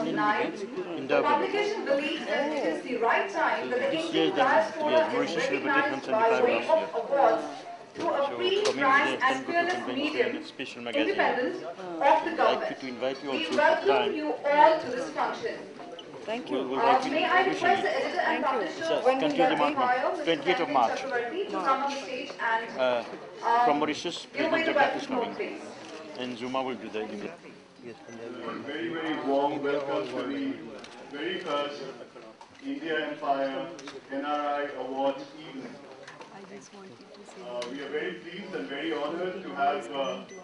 2009, the publication believes that it is the right time that the Indian diaspora is recognized by way of awards through a pre-ranked and fearless medium, independent of the government. We welcome you all to this function. Thank you. May I request the editor and publisher of India Empire, Mr. 28th of March. To come on the stage and From Mauritius, President Jagat is coming. and Zuma will do the email. Very, very warm welcome to the very first India Empire NRI Awards evening. We are very pleased and very honored to have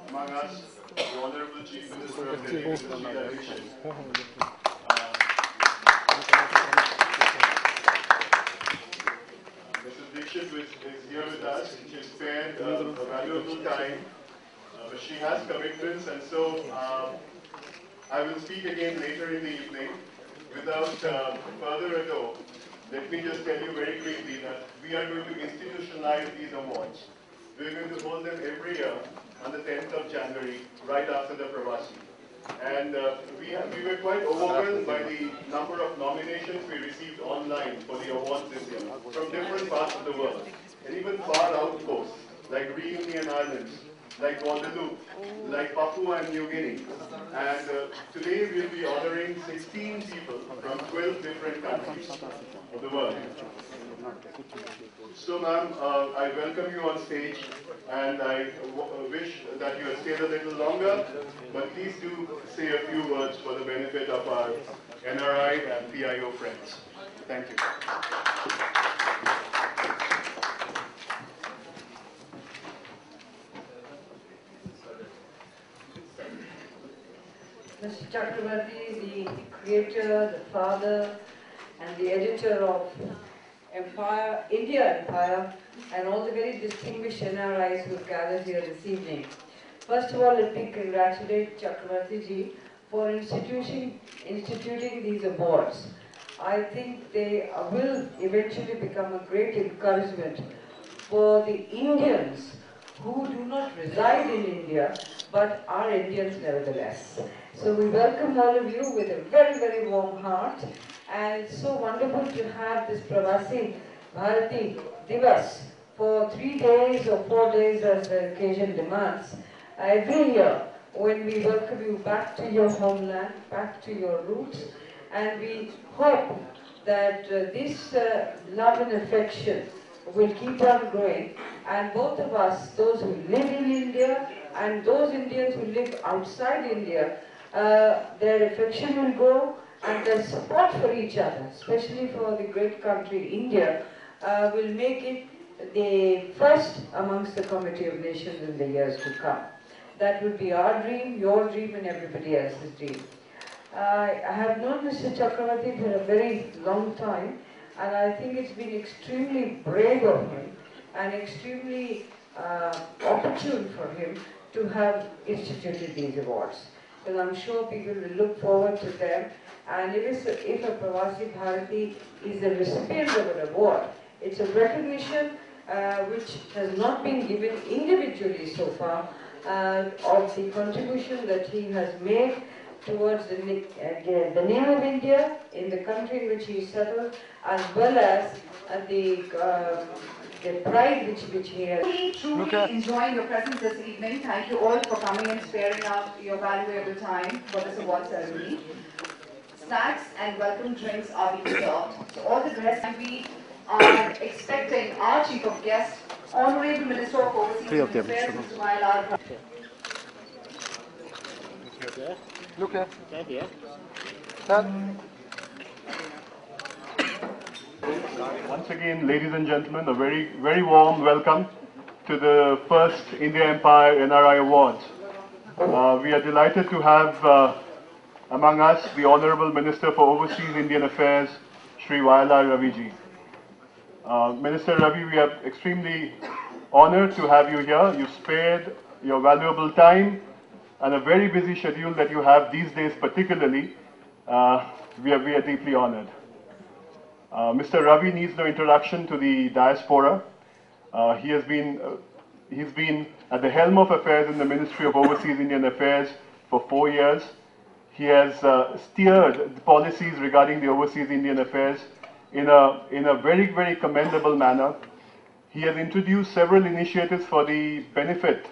among us the Honorable Chief Minister of Delhi, Mr. Sheila Dikshit. Mrs. Dikshit is here with us. She has spared a valuable time, but she has commitments, and so I will speak again later in the evening. Without further ado, let me just tell you very quickly that we are going to institutionalize these awards. We are going to hold them every year on the 10th of January, right after the Pravasi. And we were quite overwhelmed by the number of nominations we received online for the awards this year, from different parts of the world, and even far out coasts, like Reunion Islands, like Guadeloupe, like Papua and New Guinea. And today we'll be honoring 16 people from 12 different countries of the world. So ma'am, I welcome you on stage, and I wish that you had stayed a little longer, but please do say a few words for the benefit of our NRI and PIO friends. Thank you. Mr. Chakravarti, the creator, the father, and the editor of India Empire, and all the very distinguished NRIs who have gathered here this evening. First of all, let me congratulate Chakravarti ji for instituting these awards. I think they will eventually become a great encouragement for the Indians who do not reside in India, but are Indians nevertheless. So we welcome all of you with a very, very warm heart, and it's so wonderful to have this Pravasi Bharati Divas for 3 days or 4 days as the occasion demands. Every year when we welcome you back to your homeland, back to your roots, and we hope that this love and affection will keep on growing, and both of us, those who live in India and those Indians who live outside India, their affection will grow, and their support for each other, especially for the great country India, will make it the first amongst the Committee of Nations in the years to come. That would be our dream, your dream, and everybody else's dream. I have known Mr. Chakravarti for a very long time, and I think it's been extremely brave of him and extremely opportune for him to have instituted these awards. And I'm sure people will look forward to them. And if a Pravasi Bharati is the recipient of an award, it's a recognition which has not been given individually so far of the contribution that he has made towards the name of India in the country in which he settled, as well as the pride which he has. Truly enjoying your presence this evening. Thank you all for coming and sparing out your valuable time for this award ceremony. Snacks and welcome drinks are being served. So all the guests, and we are expecting our Chief of Guests, Honorable Minister of Overseas Affairs, Mr. Vayalar Ravi. Look here. Once again, ladies and gentlemen, a very, very warm welcome to the first India Empire NRI Awards. We are delighted to have among us the Honorable Minister for Overseas Indian Affairs, Shri Vayalar Ravi ji. Minister Ravi, we are extremely honored to have you here. You spared your valuable time and a very busy schedule that you have these days particularly. We are deeply honored. Mr. Ravi needs no introduction to the diaspora. He's been at the helm of affairs in the Ministry of Overseas Indian Affairs for 4 years. He has steered the policies regarding the overseas Indian affairs in a very, very commendable manner. He has introduced several initiatives for the benefit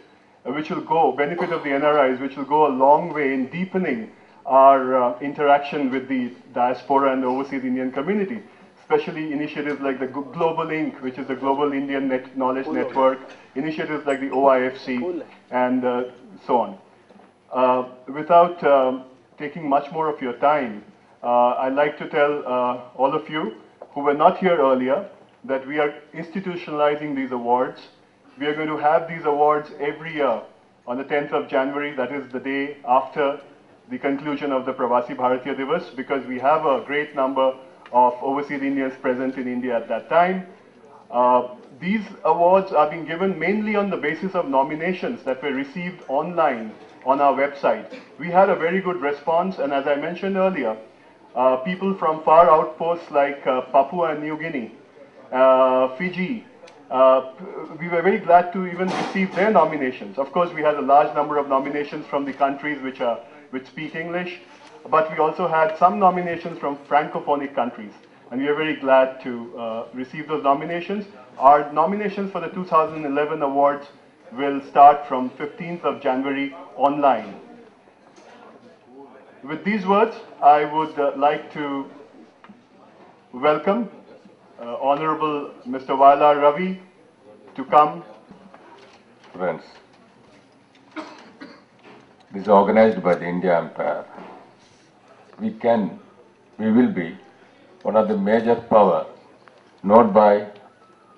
of the NRIs, which will go a long way in deepening our interaction with the diaspora and the overseas Indian community, especially initiatives like the Global Inc., which is the Global Indian Knowledge Network, initiatives like the OIFC, and so on. Without taking much more of your time, I'd like to tell all of you who were not here earlier that we are institutionalizing these awards. We are going to have these awards every year on the 10th of January, that is the day after the conclusion of the Pravasi Bharatiya Divas, because we have a great number of overseas Indians present in India at that time. These awards are being given mainly on the basis of nominations that were received online on our website. We had a very good response, and as I mentioned earlier, people from far outposts like Papua New Guinea, Fiji, we were very glad to even receive their nominations. Of course, we had a large number of nominations from the countries which speak English, but we also had some nominations from francophonic countries, and we are very glad to receive those nominations. Our nominations for the 2011 awards will start from 15th of January online. With these words, I would like to welcome Honorable Mr. Vayalar Ravi to come. Friends, this is organized by the India Empire. We will be one of the major power, not by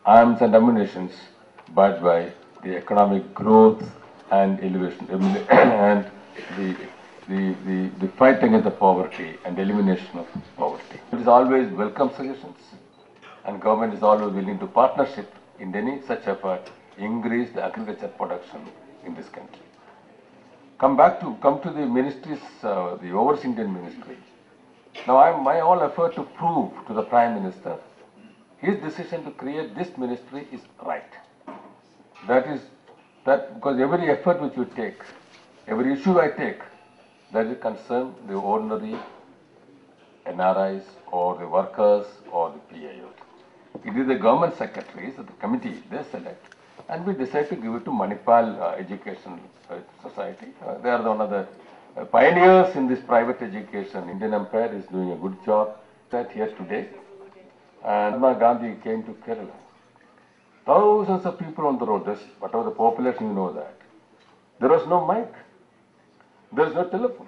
arms and ammunitions, but by the economic growth and elevation and the fight against the poverty and elimination of poverty. It is always welcome suggestions, and government is always willing to partnership in any such effort, increase the agriculture production in this country. Come to the ministries, the overseas Indian ministry. Now my whole effort to prove to the Prime Minister his decision to create this ministry is right. That because every effort which you take, every issue I take, that will concern the ordinary NRIs or the workers or the PIOs. It is the government secretaries of the committee, they select, and we decide to give it to Manipal Education Society. They are one of the pioneers in this private education. Indian Empire is doing a good job. That here today, and Mahatma Gandhi came to Kerala. Thousands of people on the road, whatever the population, you know that. There was no mic. There is no telephone.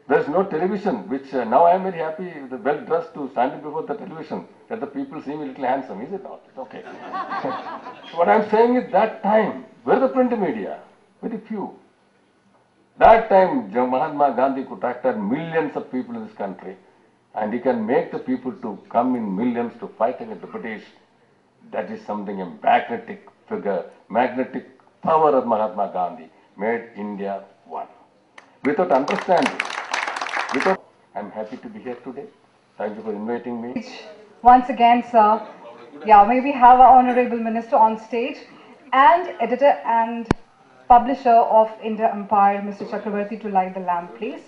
There is no television, which now I am very happy, well dressed to standing before the television, that the people see me a little handsome, is it not? It's okay. What I am saying is that time, where the print media? Very few. That time, Mahatma Gandhi could attract millions of people in this country, and he can make the people to come in millions to fight against the British. That is something, a magnetic figure, magnetic power of Mahatma Gandhi made India one. Without understanding, I'm happy to be here today. Thank you for inviting me. Once again, sir, may we have our Honorable Minister on stage, and editor and publisher of India Empire, Mr. Chakravarti, to light the lamp, please.